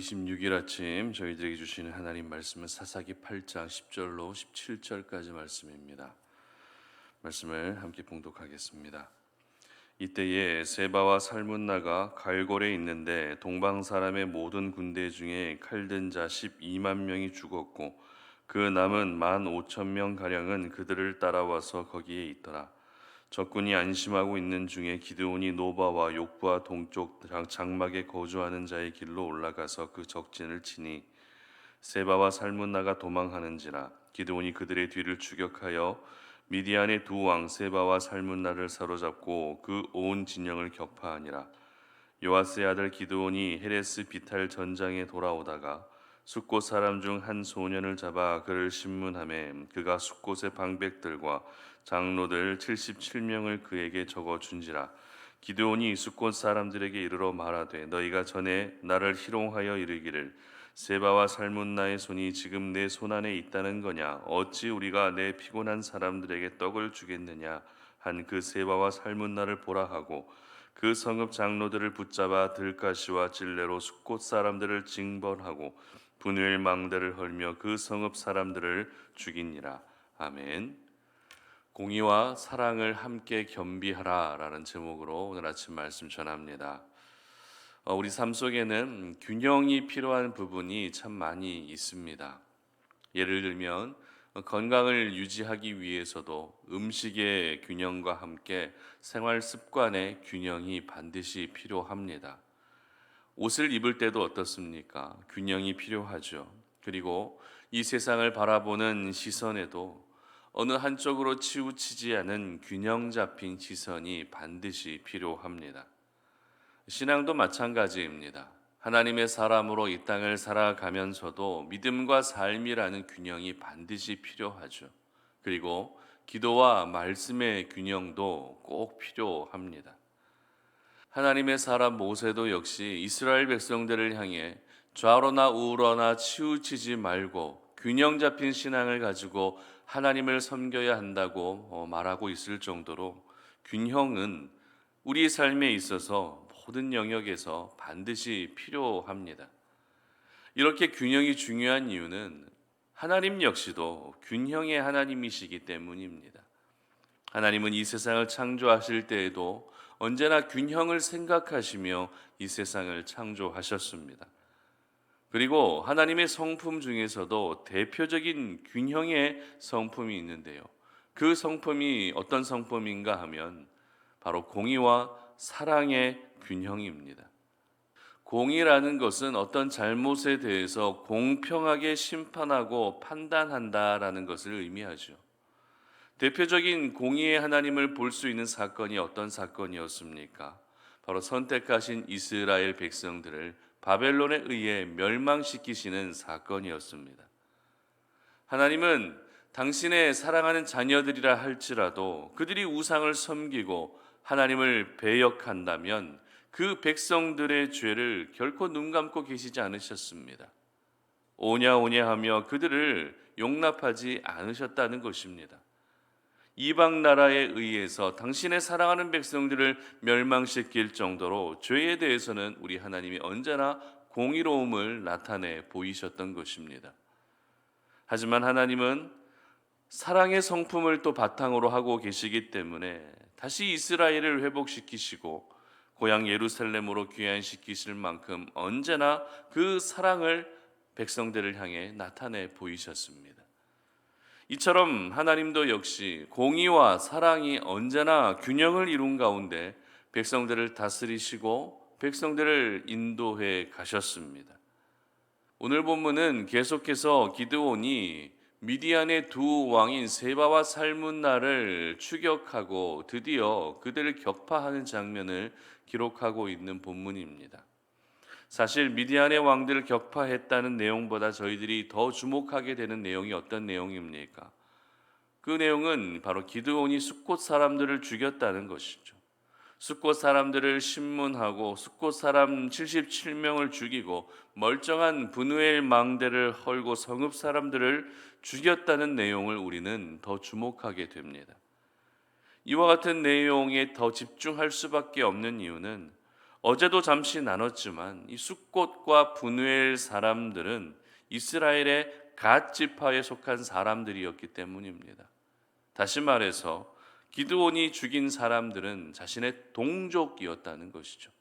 26일 아침 저희들에게 주시는 하나님 말씀은 사사기 8장 10절로 17절까지 말씀입니다. 말씀을 함께 봉독하겠습니다. 이때에 세바와 살문나가 갈골에 있는데 동방 사람의 모든 군대 중에 칼든 자 12만 명이 죽었고 그 남은 15,000명 가량은 그들을 따라와서 거기에 있더라. 적군이 안심하고 있는 중에 기드온이 노바와 욕부와 동쪽 장막에 거주하는 자의 길로 올라가서 그 적진을 치니 세바와 살문나가 도망하는지라. 기드온이 그들의 뒤를 추격하여 미디안의 두 왕 세바와 살문나를 사로잡고 그 온 진영을 격파하니라. 요아스의 아들 기드온이 헤레스 비탈 전장에 돌아오다가 숫곳 사람 중 한 소년을 잡아 그를 신문하매 그가 숫곳의 방백들과 장로들 77명을 그에게 적어 준지라. 기드온이 숫곳 사람들에게 이르러 말하되 너희가 전에 나를 희롱하여 이르기를 세바와 살문나의 손이 지금 내 손안에 있다는 거냐, 어찌 우리가 내 피곤한 사람들에게 떡을 주겠느냐 한 그 세바와 살문나를 보라 하고 그 성읍 장로들을 붙잡아 들가시와 찔레로 숫곳 사람들을 징벌하고 분유엘 망대를 헐며 그 성읍 사람들을 죽이니라. 아멘. 공의와 사랑을 함께 겸비하라 라는 제목으로 오늘 아침 말씀 전합니다. 우리 삶 속에는 균형이 필요한 부분이 참 많이 있습니다. 예를 들면 건강을 유지하기 위해서도 음식의 균형과 함께 생활 습관의 균형이 반드시 필요합니다. 옷을 입을 때도 어떻습니까? 균형이 필요하죠. 그리고 이 세상을 바라보는 시선에도 어느 한쪽으로 치우치지 않은 균형 잡힌 시선이 반드시 필요합니다. 신앙도 마찬가지입니다. 하나님의 사람으로 이 땅을 살아가면서도 믿음과 삶이라는 균형이 반드시 필요하죠. 그리고 기도와 말씀의 균형도 꼭 필요합니다. 하나님의 사람 모세도 역시 이스라엘 백성들을 향해 좌로나 우로나 치우치지 말고 균형 잡힌 신앙을 가지고 하나님을 섬겨야 한다고 말하고 있을 정도로 균형은 우리 삶에 있어서 모든 영역에서 반드시 필요합니다. 이렇게 균형이 중요한 이유는 하나님 역시도 균형의 하나님이시기 때문입니다. 하나님은 이 세상을 창조하실 때에도 언제나 균형을 생각하시며 이 세상을 창조하셨습니다. 그리고 하나님의 성품 중에서도 대표적인 균형의 성품이 있는데요. 그 성품이 어떤 성품인가 하면 바로 공의와 사랑의 균형입니다. 공의라는 것은 어떤 잘못에 대해서 공평하게 심판하고 판단한다라는 것을 의미하죠. 대표적인 공의의 하나님을 볼 수 있는 사건이 어떤 사건이었습니까? 바로 선택하신 이스라엘 백성들을 바벨론에 의해 멸망시키시는 사건이었습니다. 하나님은 당신의 사랑하는 자녀들이라 할지라도 그들이 우상을 섬기고 하나님을 배역한다면 그 백성들의 죄를 결코 눈 감고 계시지 않으셨습니다. 오냐 오냐 하며 그들을 용납하지 않으셨다는 것입니다. 이방 나라에 의해서 당신의 사랑하는 백성들을 멸망시킬 정도로 죄에 대해서는 우리 하나님이 언제나 공의로움을 나타내 보이셨던 것입니다. 하지만 하나님은 사랑의 성품을 또 바탕으로 하고 계시기 때문에 다시 이스라엘을 회복시키시고 고향 예루살렘으로 귀환시키실 만큼 언제나 그 사랑을 백성들을 향해 나타내 보이셨습니다. 이처럼 하나님도 역시 공의와 사랑이 언제나 균형을 이룬 가운데 백성들을 다스리시고 백성들을 인도해 가셨습니다. 오늘 본문은 계속해서 기드온이 미디안의 두 왕인 세바와 살문나를 추격하고 드디어 그들을 격파하는 장면을 기록하고 있는 본문입니다. 사실 미디안의 왕들을 격파했다는 내용보다 저희들이 더 주목하게 되는 내용이 어떤 내용입니까? 그 내용은 바로 기드온이 숫곳 사람들을 죽였다는 것이죠. 숫곳 사람들을 신문하고 숫곳 사람 77명을 죽이고 멀쩡한 분우엘 망대를 헐고 성읍 사람들을 죽였다는 내용을 우리는 더 주목하게 됩니다. 이와 같은 내용에 더 집중할 수밖에 없는 이유는 어제도 잠시 나눴지만 이 숫꽃과 분우엘 사람들은 이스라엘의 갓 지파에 속한 사람들이었기 때문입니다. 다시 말해서 기드온이 죽인 사람들은 자신의 동족이었다는 것이죠.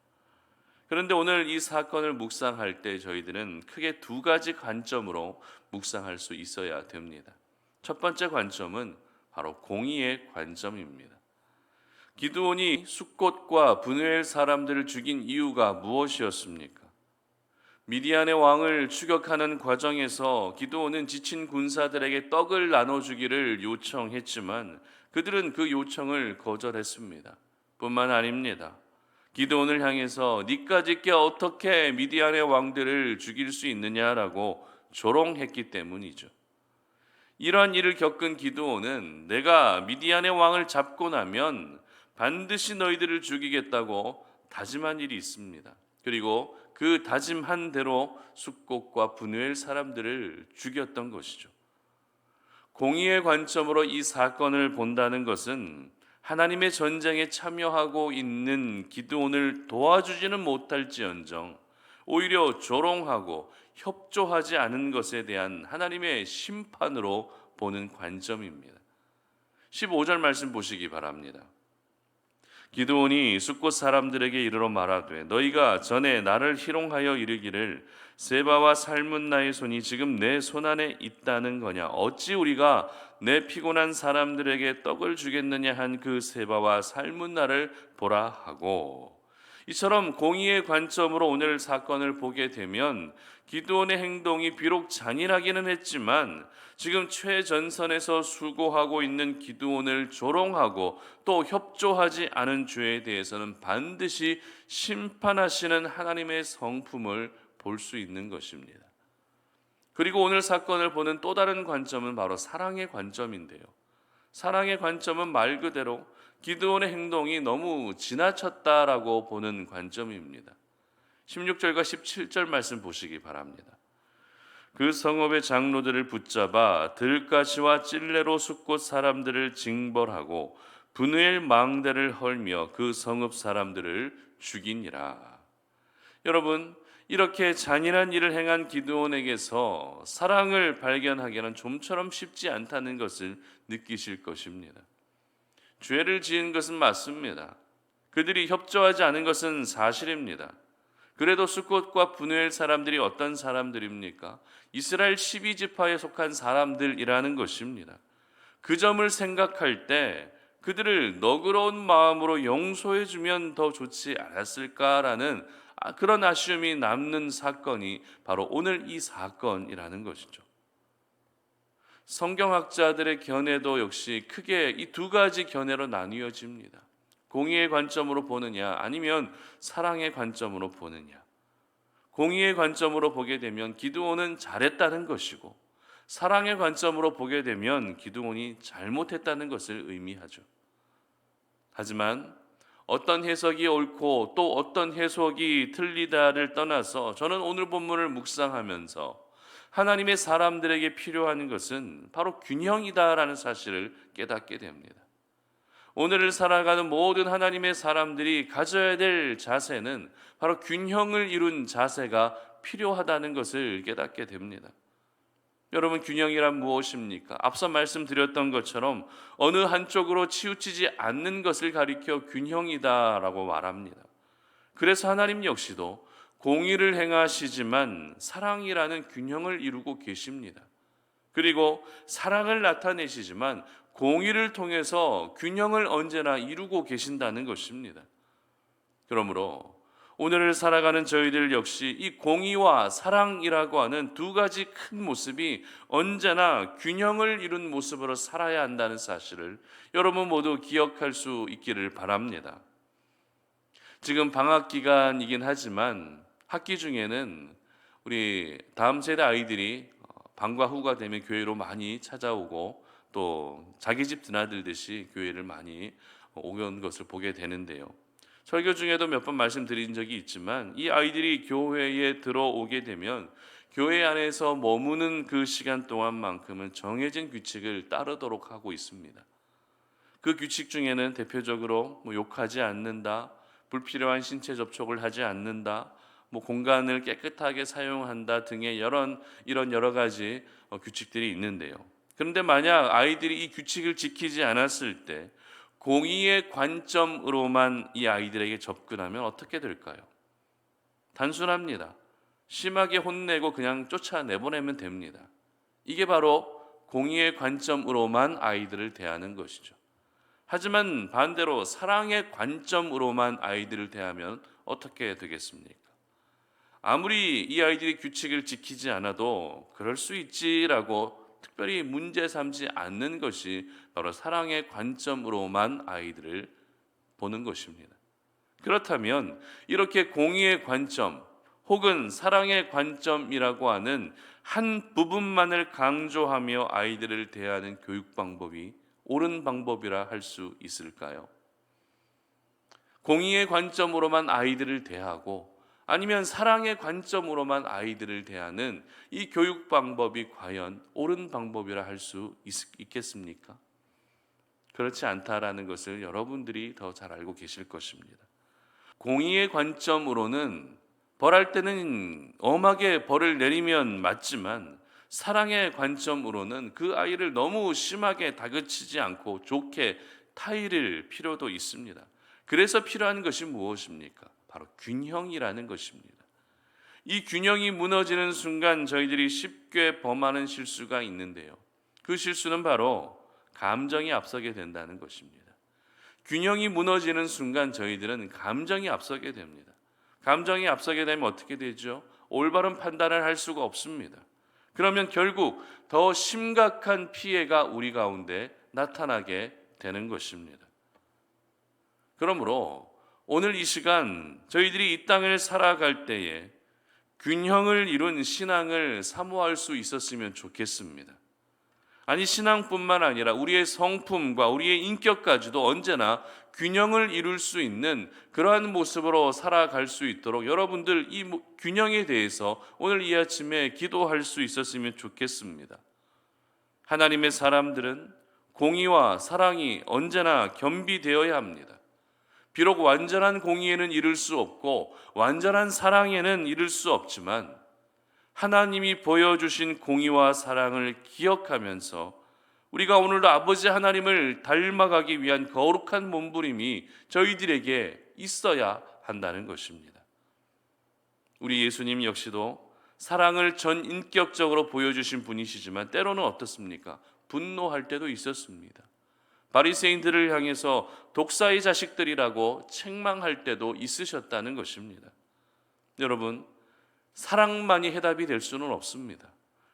그런데 오늘 이 사건을 묵상할 때 저희들은 크게 두 가지 관점으로 묵상할 수 있어야 됩니다. 첫 번째 관점은 바로 공의의 관점입니다. 기드온이 숫꽃과 분우엘 사람들을 죽인 이유가 무엇이었습니까? 미디안의 왕을 추격하는 과정에서 기드온은 지친 군사들에게 떡을 나눠주기를 요청했지만 그들은 그 요청을 거절했습니다. 뿐만 아닙니다. 기드온을 향해서 니까짓게 어떻게 미디안의 왕들을 죽일 수 있느냐라고 조롱했기 때문이죠. 이러한 일을 겪은 기드온은 내가 미디안의 왕을 잡고 나면 반드시 너희들을 죽이겠다고 다짐한 일이 있습니다. 그리고 그 다짐한 대로 숫꽃과 분우엘 사람들을 죽였던 것이죠. 공의의 관점으로 이 사건을 본다는 것은 하나님의 전쟁에 참여하고 있는 기드온을 도와주지는 못할지언정 오히려 조롱하고 협조하지 않은 것에 대한 하나님의 심판으로 보는 관점입니다. 15절 말씀 보시기 바랍니다. 기드온이 숫꽃 사람들에게 이르러 말하되 너희가 전에 나를 희롱하여 이르기를 세바와 살문나의 손이 지금 내 손안에 있다는 거냐 어찌 우리가 내 피곤한 사람들에게 떡을 주겠느냐 한 그 세바와 살문나를 보라 하고 이처럼 공의의 관점으로 오늘 사건을 보게 되면 기드온의 행동이 비록 잔인하기는 했지만 지금 최전선에서 수고하고 있는 기드온을 조롱하고 또 협조하지 않은 죄에 대해서는 반드시 심판하시는 하나님의 성품을 볼 수 있는 것입니다. 그리고 오늘 사건을 보는 또 다른 관점은 바로 사랑의 관점인데요. 사랑의 관점은 말 그대로 기드온의 행동이 너무 지나쳤다라고 보는 관점입니다. 16절과 17절 말씀 보시기 바랍니다. 그 성읍의 장로들을 붙잡아 들가시와 찔레로 숫꽃 사람들을 징벌하고 분우엘 망대를 헐며 그 성읍 사람들을 죽이니라. 여러분, 이렇게 잔인한 일을 행한 기드온에게서 사랑을 발견하기는 좀처럼 쉽지 않다는 것을 느끼실 것입니다. 죄를 지은 것은 맞습니다. 그들이 협조하지 않은 것은 사실입니다. 그래도 숫꽃과 분우엘 사람들이 어떤 사람들입니까? 이스라엘 12지파에 속한 사람들이라는 것입니다. 그 점을 생각할 때 그들을 너그러운 마음으로 용서해 주면 더 좋지 않았을까라는 그런 아쉬움이 남는 사건이 바로 오늘 이 사건이라는 것이죠. 성경학자들의 견해도 역시 크게 이 두 가지 견해로 나뉘어집니다. 공의의 관점으로 보느냐 아니면 사랑의 관점으로 보느냐. 공의의 관점으로 보게 되면 기드온은 잘했다는 것이고 사랑의 관점으로 보게 되면 기드온이 잘못했다는 것을 의미하죠. 하지만 어떤 해석이 옳고 또 어떤 해석이 틀리다를 떠나서 저는 오늘 본문을 묵상하면서 하나님의 사람들에게 필요한 것은 바로 균형이다라는 사실을 깨닫게 됩니다. 오늘을 살아가는 모든 하나님의 사람들이 가져야 될 자세는 바로 균형을 이룬 자세가 필요하다는 것을 깨닫게 됩니다. 여러분, 균형이란 무엇입니까? 앞서 말씀드렸던 것처럼 어느 한쪽으로 치우치지 않는 것을 가리켜 균형이다라고 말합니다. 그래서 하나님 역시도 공의를 행하시지만 사랑이라는 균형을 이루고 계십니다. 그리고 사랑을 나타내시지만 공의를 통해서 균형을 언제나 이루고 계신다는 것입니다. 그러므로 오늘을 살아가는 저희들 역시 이 공의와 사랑이라고 하는 두 가지 큰 모습이 언제나 균형을 이룬 모습으로 살아야 한다는 사실을 여러분 모두 기억할 수 있기를 바랍니다. 지금 방학 기간이긴 하지만 학기 중에는 우리 다음 세대 아이들이 방과 후가 되면 교회로 많이 찾아오고 또 자기 집 드나들듯이 교회를 많이 오는 것을 보게 되는데요. 설교 중에도 몇 번 말씀드린 적이 있지만 이 아이들이 교회에 들어오게 되면 교회 안에서 머무는 그 시간 동안만큼은 정해진 규칙을 따르도록 하고 있습니다. 그 규칙 중에는 대표적으로 욕하지 않는다, 불필요한 신체 접촉을 하지 않는다, 공간을 깨끗하게 사용한다 등의 이런 여러 가지 규칙들이 있는데요. 그런데 만약 아이들이 이 규칙을 지키지 않았을 때 공의의 관점으로만 이 아이들에게 접근하면 어떻게 될까요? 단순합니다. 심하게 혼내고 그냥 쫓아내보내면 됩니다. 이게 바로 공의의 관점으로만 아이들을 대하는 것이죠. 하지만 반대로 사랑의 관점으로만 아이들을 대하면 어떻게 되겠습니까? 아무리 이 아이들이 규칙을 지키지 않아도 그럴 수 있지라고 특별히 문제 삼지 않는 것이 바로 사랑의 관점으로만 아이들을 보는 것입니다. 그렇다면 이렇게 공의의 관점 혹은 사랑의 관점이라고 하는 한 부분만을 강조하며 아이들을 대하는 교육 방법이 옳은 방법이라 할 수 있을까요? 공의의 관점으로만 아이들을 대하고 아니면 사랑의 관점으로만 아이들을 대하는 이 교육 방법이 과연 옳은 방법이라 할 수 있겠습니까? 그렇지 않다라는 것을 여러분들이 더 잘 알고 계실 것입니다. 공의의 관점으로는 벌할 때는 엄하게 벌을 내리면 맞지만 사랑의 관점으로는 그 아이를 너무 심하게 다그치지 않고 좋게 타이를 필요도 있습니다. 그래서 필요한 것이 무엇입니까? 바로 균형이라는 것입니다. 이 균형이 무너지는 순간 저희들이 쉽게 범하는 실수가 있는데요. 그 실수는 바로 감정이 앞서게 된다는 것입니다. 균형이 무너지는 순간 저희들은 감정이 앞서게 됩니다. 감정이 앞서게 되면 어떻게 되죠? 올바른 판단을 할 수가 없습니다. 그러면 결국 더 심각한 피해가 우리 가운데 나타나게 되는 것입니다. 그러므로 오늘 이 시간 저희들이 이 땅을 살아갈 때에 균형을 이룬 신앙을 사모할 수 있었으면 좋겠습니다. 아니, 신앙뿐만 아니라 우리의 성품과 우리의 인격까지도 언제나 균형을 이룰 수 있는 그러한 모습으로 살아갈 수 있도록 여러분들 이 균형에 대해서 오늘 이 아침에 기도할 수 있었으면 좋겠습니다. 하나님의 사람들은 공의와 사랑이 언제나 겸비되어야 합니다. 비록 완전한 공의에는 이를 수 없고 완전한 사랑에는 이를 수 없지만 하나님이 보여주신 공의와 사랑을 기억하면서 우리가 오늘도 아버지 하나님을 닮아가기 위한 거룩한 몸부림이 저희들에게 있어야 한다는 것입니다. 우리 예수님 역시도 사랑을 전인격적으로 보여주신 분이시지만 때로는 어떻습니까? 분노할 때도 있었습니다. 바리새인들을 향해서 독사의 자식들이라고 책망할 때도 있으셨다는 것입니다. 여러분, 사랑만이 해답이 될 수는 없습니다.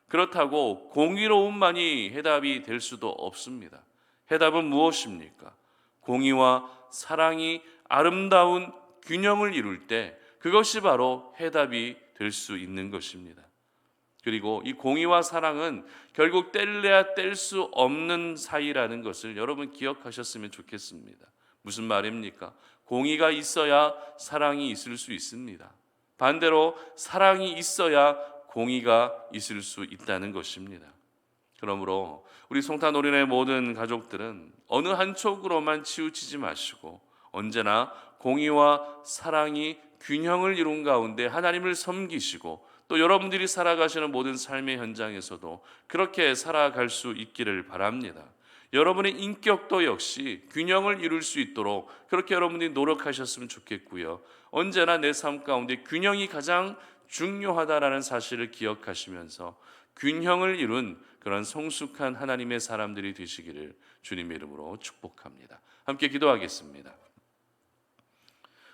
그렇다고 공의로움만이 해답이 될 수도 없습니다. 해답은 무엇입니까? 공의와 사랑이 아름다운 균형을 이룰 때 그것이 바로 해답이 될 수 있는 것입니다. 그리고 이 공의와 사랑은 결국 뗄래야 뗄 수 없는 사이라는 것을 여러분 기억하셨으면 좋겠습니다. 무슨 말입니까? 공의가 있어야 사랑이 있을 수 있습니다. 반대로 사랑이 있어야 공의가 있을 수 있다는 것입니다. 그러므로 우리 송탄오륜의 모든 가족들은 어느 한쪽으로만 치우치지 마시고 언제나 공의와 사랑이 균형을 이룬 가운데 하나님을 섬기시고 또 여러분들이 살아가시는 모든 삶의 현장에서도 그렇게 살아갈 수 있기를 바랍니다. 여러분의 인격도 역시 균형을 이룰 수 있도록 그렇게 여러분들이 노력하셨으면 좋겠고요. 언제나 내 삶 가운데 균형이 가장 중요하다라는 사실을 기억하시면서 균형을 이룬 그런 성숙한 하나님의 사람들이 되시기를 주님의 이름으로 축복합니다. 함께 기도하겠습니다.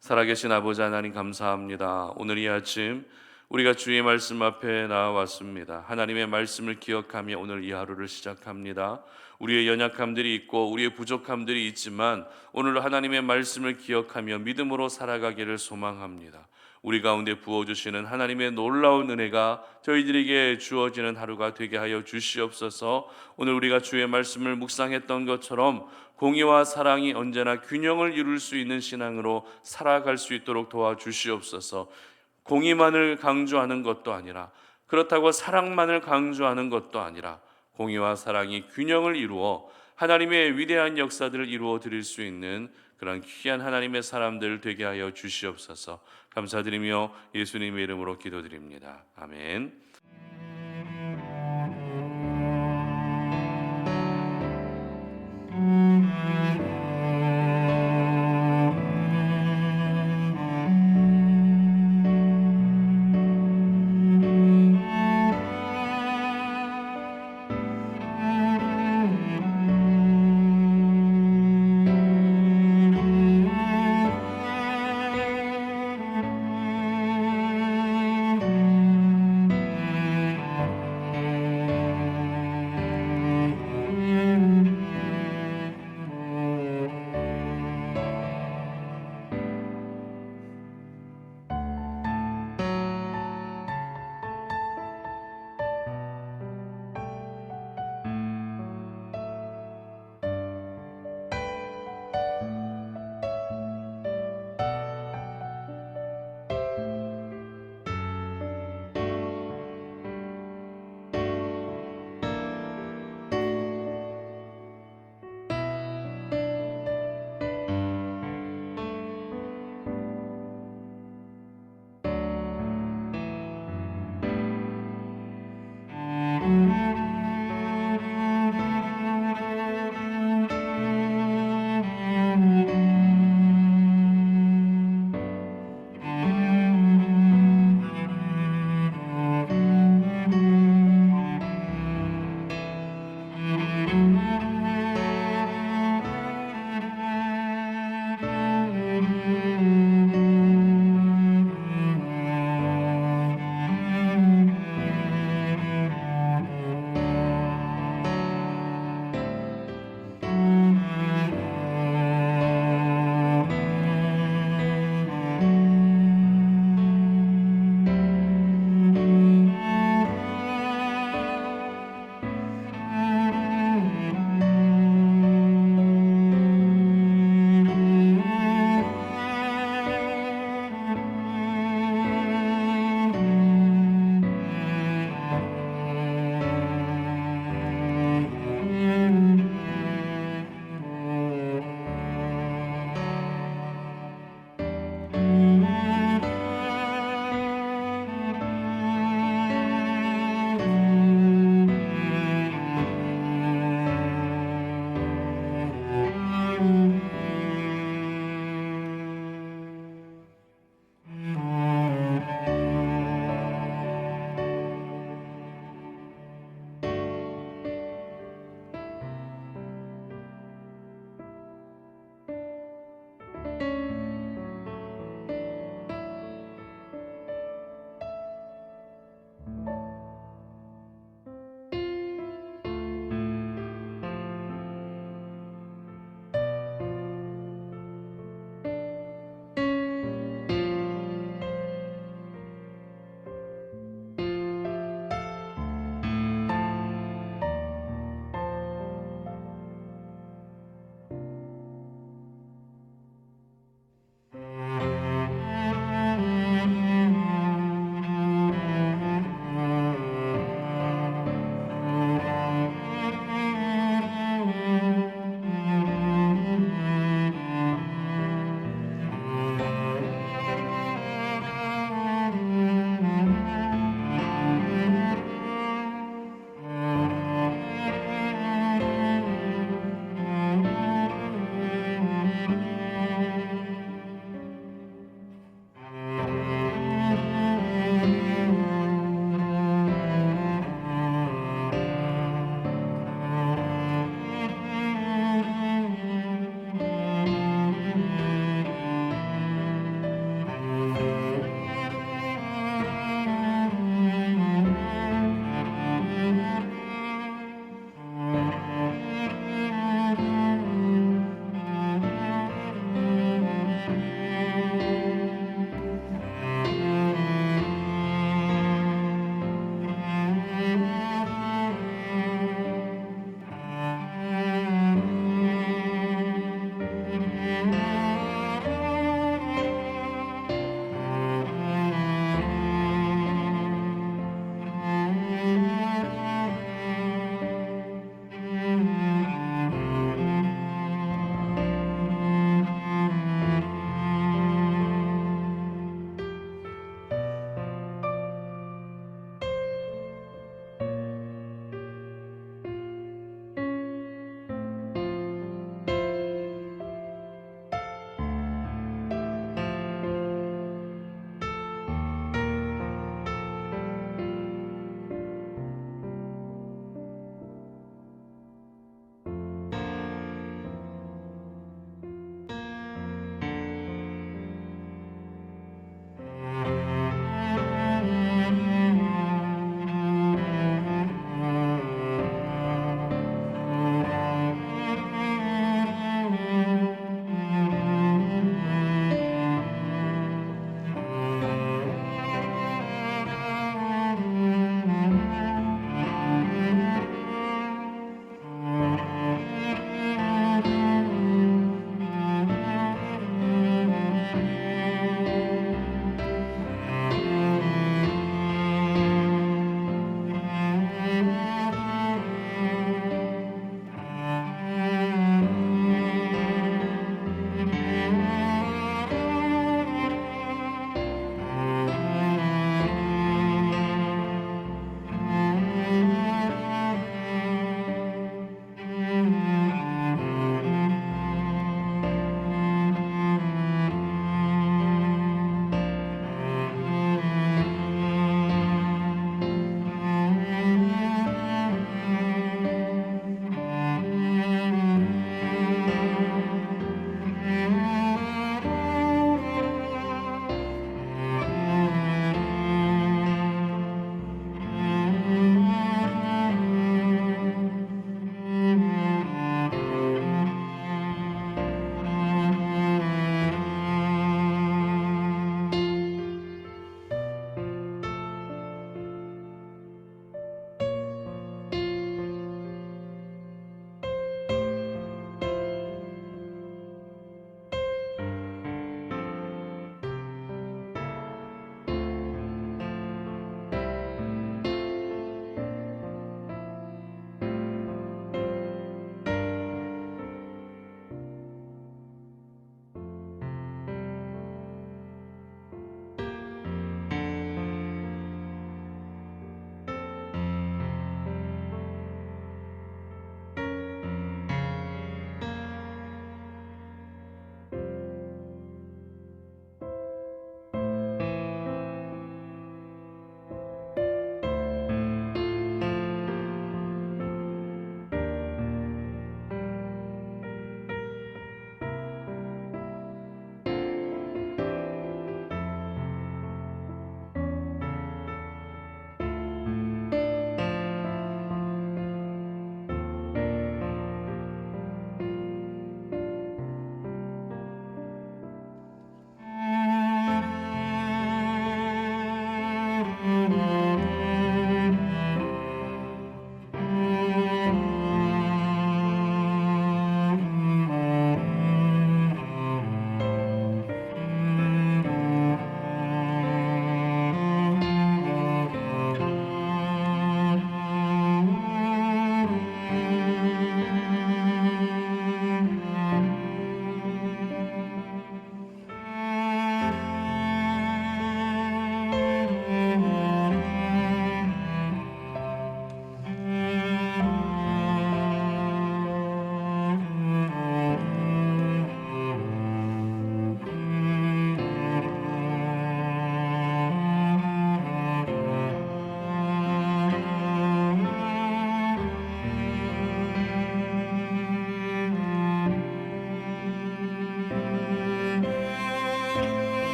살아계신 아버지 하나님 감사합니다. 오늘 이 아침 우리가 주의 말씀 앞에 나와왔습니다. 하나님의 말씀을 기억하며 오늘 이 하루를 시작합니다. 우리의 연약함들이 있고 우리의 부족함들이 있지만 오늘 하나님의 말씀을 기억하며 믿음으로 살아가기를 소망합니다. 우리 가운데 부어주시는 하나님의 놀라운 은혜가 저희들에게 주어지는 하루가 되게 하여 주시옵소서. 오늘 우리가 주의 말씀을 묵상했던 것처럼 공의와 사랑이 언제나 균형을 이룰 수 있는 신앙으로 살아갈 수 있도록 도와주시옵소서. 공의만을 강조하는 것도 아니라 그렇다고 사랑만을 강조하는 것도 아니라 공의와 사랑이 균형을 이루어 하나님의 위대한 역사들을 이루어 드릴 수 있는 그런 귀한 하나님의 사람들 되게 하여 주시옵소서. 감사드리며 예수님의 이름으로 기도드립니다. 아멘.